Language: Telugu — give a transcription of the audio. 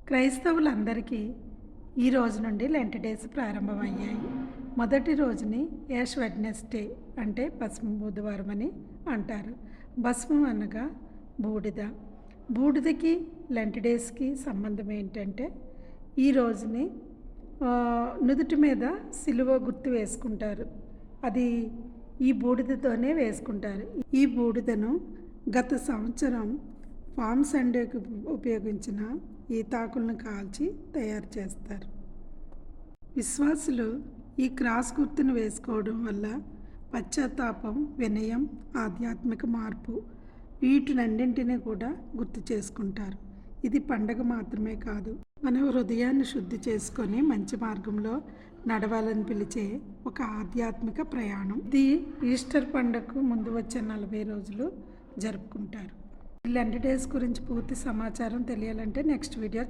క్రైస్తవులందరికీ ఈ రోజు నుండి లెంట్ డేస్ ప్రారంభమయ్యాయి. మొదటి రోజుని యాష్ వెడ్నెస్డే అంటే భస్మ బుధవారం అని అంటారు. భస్మం అనగా బూడిద. బూడిదకి లెంట్ డేస్కి సంబంధం ఏంటంటే ఈ రోజుని నుదుటి మీద సిలువ గుర్తు వేసుకుంటారు. అది ఈ బూడిదతోనే వేసుకుంటారు. ఈ బూడిదను గత సంవత్సరం పామ్ సండేకి ఉపయోగించిన ఈతాకులను కాల్చి తయారు చేస్తారు. విశ్వాసులు ఈ క్రాస్ గుర్తును వేసుకోవడం వల్ల పశ్చాత్తాపం, వినయం, ఆధ్యాత్మిక మార్పు వీటినన్నింటినీ కూడా గుర్తు చేసుకుంటారు. ఇది పండగ మాత్రమే కాదు, మన హృదయాన్ని శుద్ధి చేసుకొని మంచి మార్గంలో నడవాలని పిలిచే ఒక ఆధ్యాత్మిక ప్రయాణం. ఇది ఈస్టర్ పండగకు ముందు వచ్చే 40 రోజులు జరుపుకుంటారు. లెంట్ డేస్ గురించి పూర్తి సమాచారం తెలియాలంటే నెక్స్ట్ వీడియో